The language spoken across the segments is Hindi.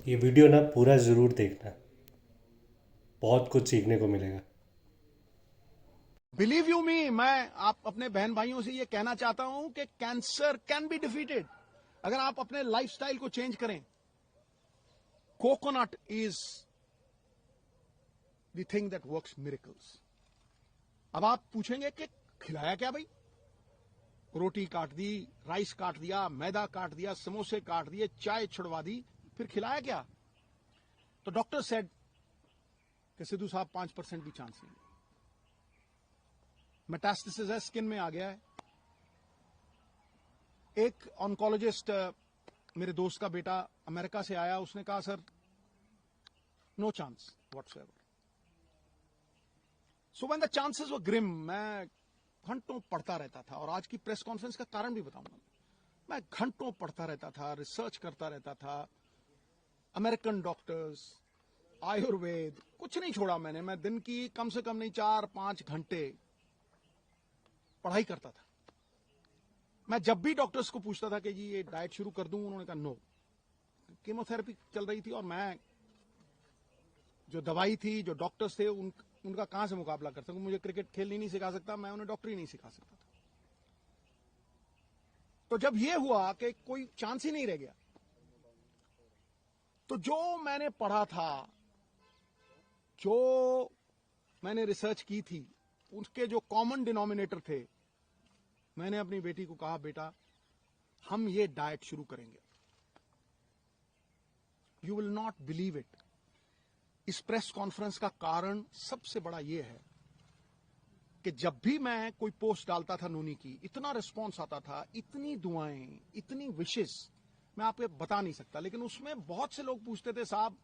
ये वीडियो ना पूरा ज़रूर देखना। बहुत कुछ सीखने को मिलेगा। बिलीव यू मी, मैं आप अपने बहन भाइयों से ये कहना चाहता हूं कि कैंसर कैन बी डिफीटेड अगर आप अपने लाइफस्टाइल को चेंज करें। Coconut is the thing that works miracles. अब आप पूछेंगे कि खिलाया क्या भाई? रोटी काट दी, राइस काट दिया, मैदा काट दिया, समोसे काट दिए, चाय छुड़वा दी, फिर खिलाया क्या? तो डॉक्टर सेड कि सिद्धू साहब 5% भी चांस नहीं। मेटास्टेसिस है, स्किन में आ गया है। एक ऑन्कोलॉजिस्ट, मेरे दोस्त का बेटा अमेरिका से आया, उसने कहा sir no chance whatsoever. So when the chances were grim, मैं घंटों पढ़ता रहता था। और आज की प्रेस कॉन्फ्रेंस का कारण भी बताऊंगा। मैं घंटों पढ़ता रहता था, रिसर्च करता रहता था। अमेरिकन डॉक्टर्स, आयुर्वेद, कुछ नहीं छोड़ा मैंने। मैं दिन की कम से कम नहीं 4-5 घंटे पढ़ाई करता था। मैं जब भी डॉक्टर्स को पूछता था कि जी ये डाइट शुरू कर दूं, उन्होंने कहा नो। कीमोथेरेपी चल रही थी और मैं जो दवाई थी, जो डॉक्टर्स थे, उनका कहां से मुकाबला कर सकूं? मुझे क्रिकेट खेलनी नहीं सिखा सकता, मैं उन्हें डॉक्टरी नहीं सिखा सकता था। तो जब ये हुआ कि कोई चांस ही नहीं रह गया, तो जो मैंने पढ़ा था, जो मैंने रिसर्च की थी, उसके जो कॉमन डिनोमिनेटर थे, मैंने अपनी बेटी को कहा बेटा हम ये डाइट शुरू करेंगे। You will not believe it. इस प्रेस कॉन्फ्रेंस का कारण सबसे बड़ा यह है कि जब भी मैं कोई पोस्ट डालता था नूनी की, इतना रिस्पॉन्स आता था, इतनी दुआएं, इतनी विशेष, मैं आपको बता नहीं सकता। लेकिन उसमें बहुत से लोग पूछते थे साहब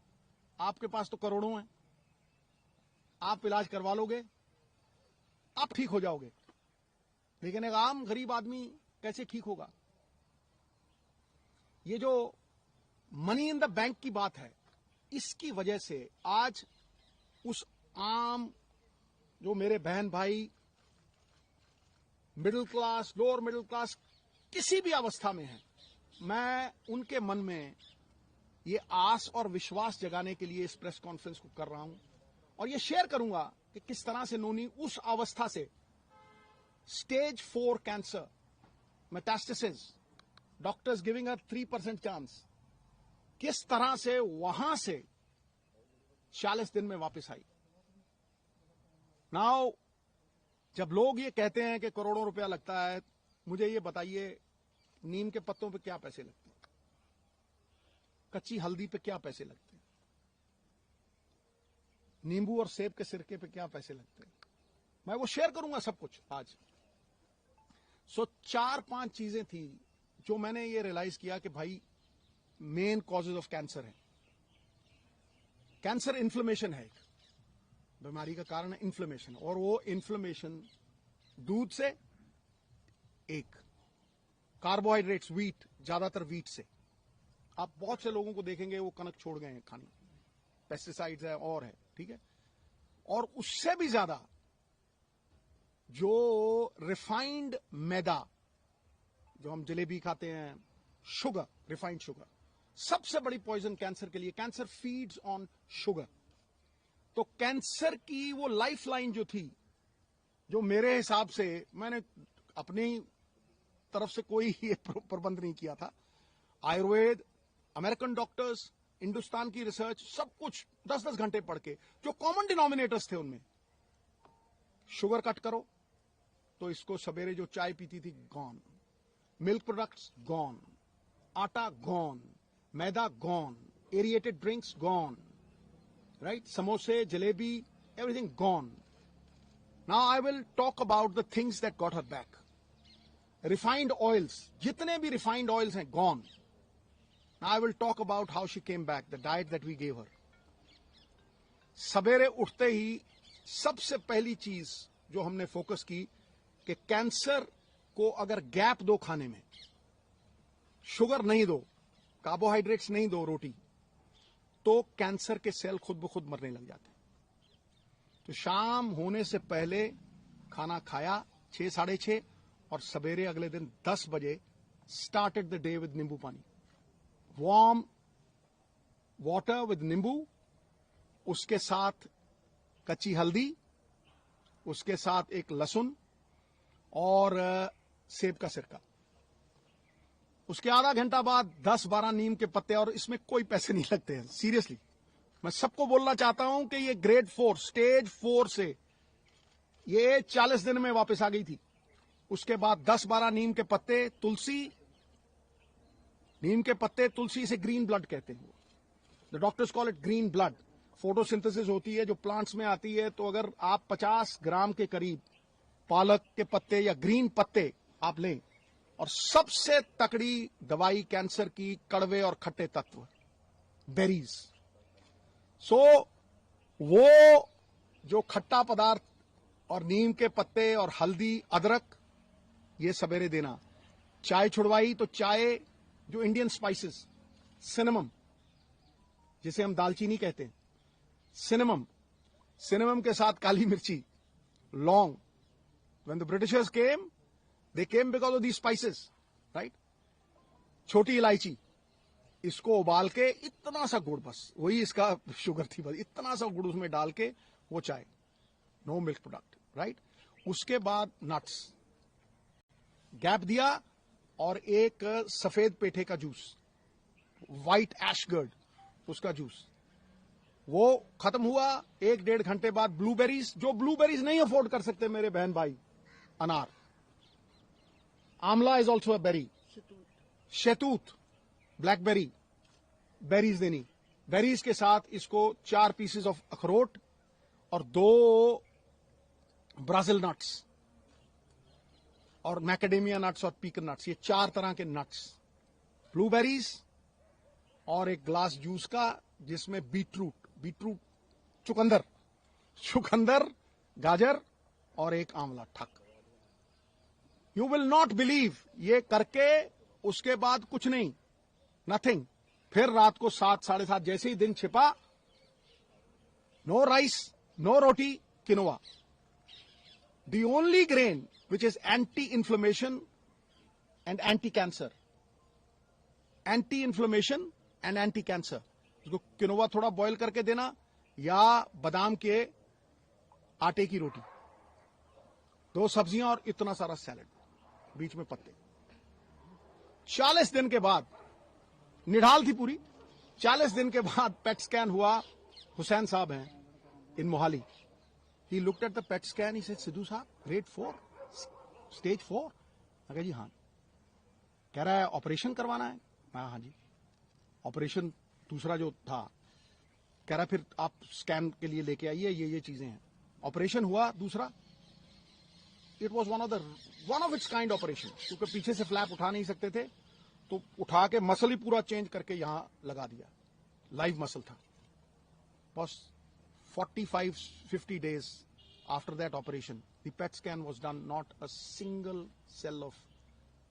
आपके पास तो करोड़ों हैं, आप इलाज करवा लोगे, आप ठीक हो जाओगे। लेकिन एक आम गरीब आदमी कैसे ठीक होगा? ये जो मनी इन द बैंक की बात है, इसकी वजह से आज उस आम, जो मेरे बहन भाई middle class, lower middle class, किसी भी अवस्था में है, मैं उनके मन में ये आस और विश्वास जगाने के लिए इस प्रेस कॉन्फ्रेंस को कर रहा हूं। और ये शेयर करूंगा कि किस तरह से नोनी उस अवस्था से, stage 4 cancer, metastasis, doctors giving a 3% chance, किस तरह से वहां से 40 दिन में वापस आई। नाउ जब लोग ये कहते हैं कि करोड़ों रुपया लगता है, मुझे ये बताइए नीम के पत्तों पे क्या पैसे लगते हैं? कच्ची हल्दी पे क्या पैसे लगते हैं? नींबू और सेब के सिरके पे क्या पैसे लगते हैं? मैं वो शेयर करूंगा सब कुछ आज। सो 4-5 चीजें थी जो मैंने ये रियलाइज किया कि भाई मेन कॉजेज ऑफ कैंसर है। कैंसर इन्फ्लेमेशन है, एक बीमारी का कारण है इन्फ्लेमेशन। और वो इन्फ्लेमेशन दूध से, एक कार्बोहाइड्रेट्स, वीट, ज्यादातर वीट से। आप बहुत से लोगों को देखेंगे वो कनक छोड़ गए हैं खाने, पेस्टिसाइड्स है और है, ठीक है। और उससे भी ज्यादा जो रिफाइंड मैदा, जो हम जलेबी खाते हैं, शुगर, रिफाइंड शुगर, सबसे बड़ी पॉइजन कैंसर के लिए। Cancer feeds on sugar. तो कैंसर की वो लाइफ लाइन जो थी, जो मेरे हिसाब से, मैंने अपनी तरफ से कोई ये प्रबंध नहीं किया था, आयुर्वेद, अमेरिकन डॉक्टर्स, हिंदुस्तान की रिसर्च, सब कुछ 10-10 घंटे पढ़ के, जो कॉमन डिनोमिनेटर्स थे उनमें, शुगर कट करो। तो इसको सवेरे जो चाय पीती थी, gone. Milk products gone, atta gone, maida gone, aerated drinks gone, right, समोसे, jalebi, everything gone. Now I will talk about the things that got her back. Refined oils, जितने भी रिफाइंड ऑयल्स हैं, gone. Now I will talk about how she came back, the diet that we gave her. सवेरे उठते ही सबसे पहली चीज जो हमने फोकस की कि कैंसर को अगर गैप दो खाने में, शुगर नहीं दो, कार्बोहाइड्रेट्स नहीं दो, रोटी, तो कैंसर के सेल खुद ब खुद मरने लग जाते हैं। तो शाम होने से पहले खाना खाया 6-6:30, और सवेरे अगले दिन 10 बजे स्टार्टेड द डे विद नींबू पानी, वार्म वाटर विद नींबू, उसके साथ कच्ची हल्दी, उसके साथ एक लहसुन और सेब का सिरका। उसके आधा घंटा बाद 10-12 नीम के पत्ते, और इसमें कोई पैसे नहीं लगते हैं, सीरियसली। मैं सबको बोलना चाहता हूं कि ये ग्रेड 4 स्टेज 4 से ये 40 दिन में वापस आ गई थी। उसके बाद 10-12 नीम के पत्ते, तुलसी, नीम के पत्ते, तुलसी, से ग्रीन ब्लड कहते हैं। The doctors call it green blood. Photosynthesis होती है जो प्लांट्स में आती है। तो अगर आप 50 ग्राम के करीब पालक के पत्ते या ग्रीन पत्ते आप लें, और सबसे तकड़ी दवाई कैंसर की, कड़वे और खट्टे तत्व, बेरीज। सो वो जो खट्टा पदार्थ और नीम के पत्ते और हल्दी, अदरक, ये सवेरे देना। चाय छुड़वाई तो चाय, जो इंडियन स्पाइसेस, सिनेमम, जिसे हम दालचीनी कहते हैं, सिनेमम, सिनेमम के साथ काली मिर्ची, लौंग। When the Britishers came, they came because of these spices, right? छोटी इलायची, इसको उबाल के इतना सा गुड़, बस वही इसका शुगर थी, बस इतना सा गुड़ उसमें डाल के वो चाय, नो मिल्क प्रोडक्ट, राइट? उसके बाद नट्स, गैप दिया, और एक सफेद पेठे का जूस, व्हाइट एशगर्ड, उसका जूस, वो खत्म हुआ। 1-1.5 घंटे बाद ब्लूबेरीज, जो ब्लूबेरीज नहीं अफोर्ड कर सकते मेरे बहन भाई, अनार, आंवला इज ऑल्सो अ बेरी, शहतूत, ब्लैकबेरी, बेरीज देनी। बेरीज के साथ इसको 4 पीसेस ऑफ अखरोट और 2 ब्राजील नट्स और मैकेडेमिया नट्स और पीकन नट्स, ये 4 तरह के नट्स, ब्लूबेरीज, और एक ग्लास जूस का जिसमें बीटरूट, चुकंदर, गाजर और एक आंवला, ठक। यू विल नॉट बिलीव, ये करके उसके बाद कुछ नहीं, नथिंग। फिर रात को 7-7:30 जैसे ही दिन छिपा, no rice, no roti, quinoa, the only grain which is anti inflammation and anti cancer, anti inflammation and anti cancer. उसको किनोवा थोड़ा बॉईल करके देना, या बादाम के आटे की रोटी, 2 सब्जियां और इतना सारा सैलेड, बीच में पत्ते। 40 दिन के बाद, निढाल थी पूरी। 40 दिन के बाद पेट स्कैन हुआ। हुसैन साहब हैं in Mohali. He looked at the PET scan, he said, Sidhu साहब, ग्रेड 4, स्टेज 4। मैं कहा जी हाँ। कह रहा है ऑपरेशन करवाना है। मैं हाँ जी। ऑपरेशन दूसरा जो था, कह रहा फिर आप स्कैन के लिए लेके आइए, ये चीजें हैं। ऑपरेशन हुआ दूसरा, it was one of its kind operation, क्योंकि पीछे से फ्लैप उठा नहीं सकते थे, तो उठा के मसल ही पूरा चेंज करके यहां लगा दिया, लाइव मसल था। बस 45-50 days after that operation, the PET scan was done, not a single cell of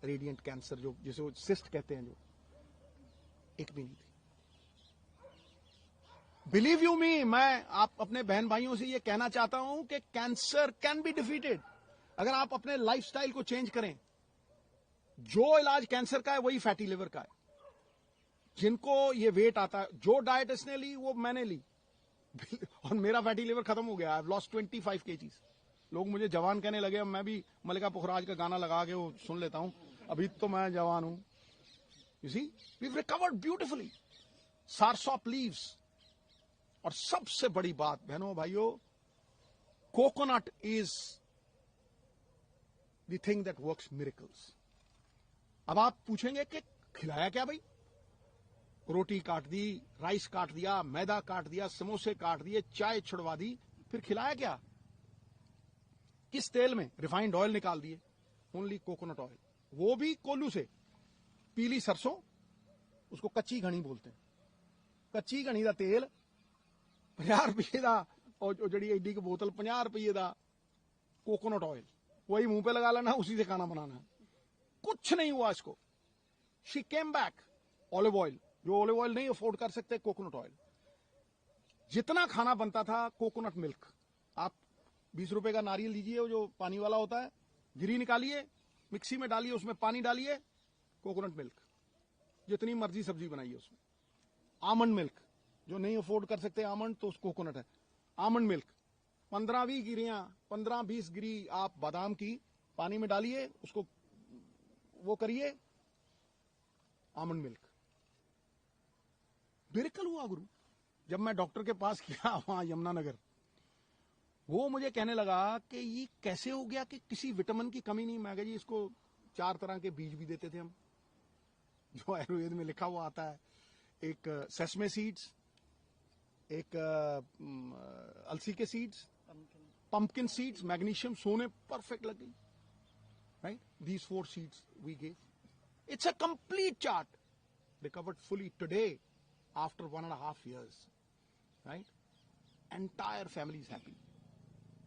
radiant cancer, जो जिसे वो cyst कहते हैं, जो एक भी नहीं थी। बिलीव यू मी, मैं आप अपने बहन भाइयों से ये कहना चाहता हूं कि कैंसर कैन बी डिफीटेड अगर आप अपने लाइफस्टाइल को चेंज करें। जो इलाज कैंसर का है वही फैटी लिवर का है। जिनको ये वेट आता है, जो डाइट इसने ली वो मैंने ली, और मेरा फैटी लिवर खत्म हो गया। I have lost 25 kgs। लोग मुझे जवान कहने लगे। अब मैं भी मल्लिका पुखराज का गाना लगा के वो सुन लेता हूं, अभी तो मैं जवान हूं। You see, we recovered beautifully. Soursop leaves, और सबसे बड़ी बात बहनों भाइयों, coconut is the thing that works miracles. अब आप पूछेंगे कि खिलाया क्या भाई? रोटी काट दी, राइस काट दिया, मैदा काट दिया, समोसे काट दिए, चाय छुड़वा दी, फिर खिलाया क्या? किस तेल में? रिफाइंड ऑयल निकाल दिए, ओनली कोकोनट ऑयल, वो भी कोल्लू से। पीली सरसों, उसको कच्ची घनी बोलते हैं। कच्ची घनी का तेल 50 रुपये का, और जड़ी एडी की बोतल 50 रुपये का कोकोनट ऑयल, वही मुंह पे लगा लेना, उसी से खाना बनाना है। कुछ नहीं हुआ इसको। She came back. Olive oil, जो ऑलिव ऑयल नहीं अफोर्ड कर सकते, कोकोनट ऑयल। जितना खाना बनता था, कोकोनट मिल्क। आप 20 रुपए का नारियल लीजिए, वो जो पानी वाला होता है, गिरी निकालिए, मिक्सी में डालिए, उसमें पानी डालिए, कोकोनट मिल्क, जितनी मर्जी सब्जी बनाइए उसमें। आमंड मिल्क, जो नहीं अफोर्ड कर सकते आमंड तो कोकोनट है, आमंड मिल्क 15-20 गिरियां, 15-20 गिरी आप बादाम की पानी में डालिए, उसको वो करिए, आमंड मिल्क। मिरेकल हुआ गुरु। जब मैं डॉक्टर के पास गया वहां यमुनानगर, वो मुझे कहने लगा कि ये कैसे हो गया कि किसी विटामिन की कमी नहीं। मैं कहा जी इसको 4 तरह के बीज भी देते थे हम, जो आयुर्वेद में लिखा हुआ आता है। एक सेसमे सीड्स, एक अलसी के सीड्स, पंपकिन सीड्स, मैग्नीशियम, सोने परफेक्ट लग गई, right. These 4 seeds we gave, it's a complete chart, recovered fully today after 1.5 years, right. Entire family is happy.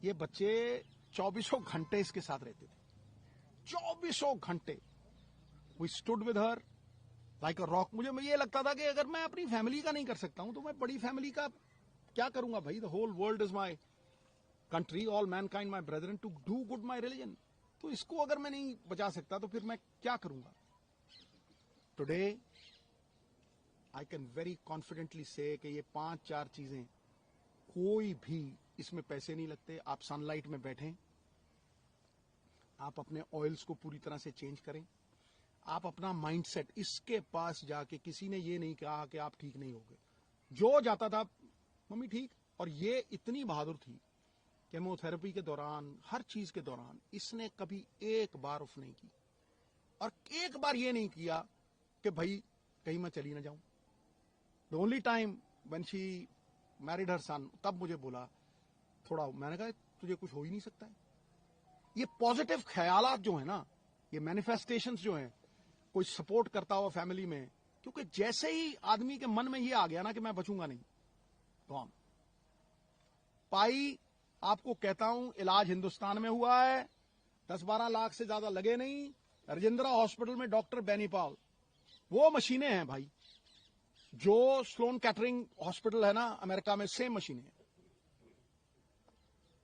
ये बच्चे 24 घंटे इसके साथ रहते थे, 24 घंटे। We stood with her like a rock. मुझे ये लगता था कि अगर मैं अपनी फैमिली का नहीं कर सकता हूं तो मैं बड़ी फैमिली का क्या करूंगा भाई। The whole world is my country, all mankind my brethren, to do good my religion. तो इसको अगर मैं नहीं बचा सकता तो फिर मैं क्या करूंगा। Today I can very confidently से कि ये 5-4 चीजें, कोई भी इसमें पैसे नहीं लगते। आप सनलाइट में बैठें, आप अपने ऑयल्स को पूरी तरह से चेंज करें, आप अपना माइंडसेट, इसके पास जाके किसी ने ये नहीं कहा कि आप ठीक नहीं होगे। जो जाता था मम्मी ठीक, और ये इतनी बहादुर थी, केमोथेरेपी के दौरान, हर चीज के दौरान इसने कभी एक बार ऑफ नहीं की, और एक बार ये नहीं किया कि भाई कहीं मैं चली ना जाऊं। The only time when she married her son, तब मुझे बोला थोड़ा, मैंने कहा तुझे कुछ हो ही नहीं सकता है। ये पॉजिटिव ख्यालात जो है ना, ये मैनिफेस्टेशंस जो हैं, कोई सपोर्ट करता हुआ फैमिली में, क्योंकि जैसे ही आदमी के मन में ये आ गया ना कि मैं बचूंगा नहीं, गॉन। पाई आपको कहता हूं, इलाज हिंदुस्तान में हुआ है, 10-12 लाख से ज्यादा लगे नहीं। राजेंद्रा हॉस्पिटल में डॉक्टर बेनीपाल, वो मशीनें हैं भाई, जो स्लोन कैटरिंग हॉस्पिटल है ना अमेरिका में, सेम मशीनें हैं,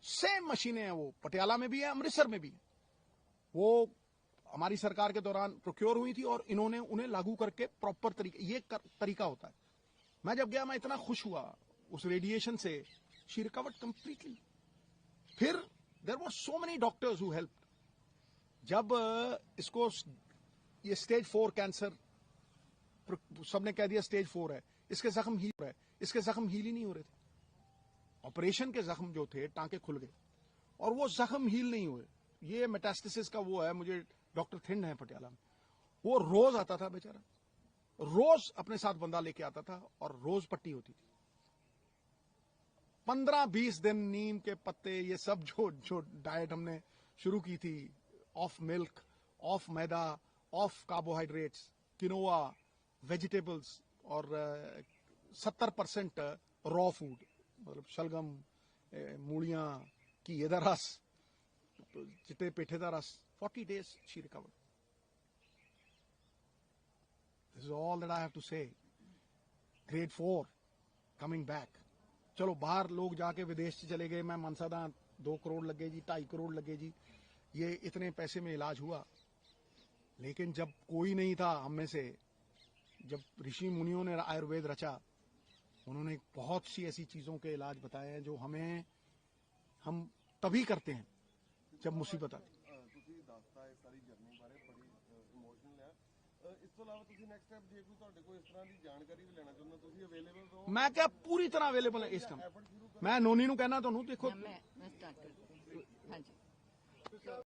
सेम मशीनें हैं। वो पटियाला में भी है, अमृतसर में भी है। वो हमारी सरकार के दौरान प्रोक्योर हुई थी और इन्होंने उन्हें लागू करके प्रॉपर तरीके, ये तरीका होता है। मैं जब गया मैं इतना खुश हुआ उस रेडिएशन से। She recovered completely. फिर there were so many doctors who help. जब इसको ये स्टेज 4 कैंसर, सबने कह दिया स्टेज 4 है, इसके जख्म हील है, इसके जख्म हील ही नहीं हो रहे थे। ऑपरेशन के जख्म जो थे, टांके खुल गए और वो जख्म हील नहीं हुए। ये मेटास्टेसिस का वो है, मुझे डॉक्टर थिंड है पटियाला में, वो रोज आता था बेचारा, रोज अपने साथ बंदा लेके आता था और रोज पट्टी होती थी। 15-20 दिन नीम के पत्ते, ये सब जो डाइट हमने शुरू की थी, of milk, of maida, of carbohydrates, quinoa, vegetables, और 70% रॉ फूड, मतलब शलगम, मूलियां, घीए दा रस, चिट्टे पेठे दा रस। 40 days she recovered. This is all that I have to say. Grade 4 coming back. चलो बाहर लोग जाके विदेश से चले गए, मैं मनसा दा 2 करोड़ लगे जी, 2.5 करोड़ लगे जी, ये इतने पैसे में इलाज हुआ। लेकिन जब कोई नहीं था हम में से, जब ऋषि मुनियों ने आयुर्वेद रचा, उन्होंने बहुत सी ऐसी चीजों के इलाज बताए हैं जो हम तभी करते हैं जब मुसीबत आती। ਤੁਸੀਂ ਦੱਸਤਾ ਇਹ ਸਾਰੀ ਜਰਨੀ ਬਾਰੇ, ਬੜੀ ਇਮੋਸ਼ਨਲ ਹੈ। ਇਸ ਤੋਂ ਇਲਾਵਾ ਤੁਸੀਂ ਨੈਕਸਟ ਸਟੈਪ ਜੇ ਕੋਈ ਤੁਹਾਡੇ ਕੋਲ ਇਸ ਤਰ੍ਹਾਂ ਦੀ ਜਾਣਕਾਰੀ ਵੀ ਲੈਣਾ ਚਾਹੁੰਦਾ, ਤੁਸੀਂ ਅਵੇਲੇਬਲ ਹੋ? मैं क्या पूरी तरह अवेलेबल है इस टाइम। मैं नोनी ਨੂੰ कहना ਤੁਹਾਨੂੰ, देखो मैं स्टार्ट करती हूँ। हाँ जी।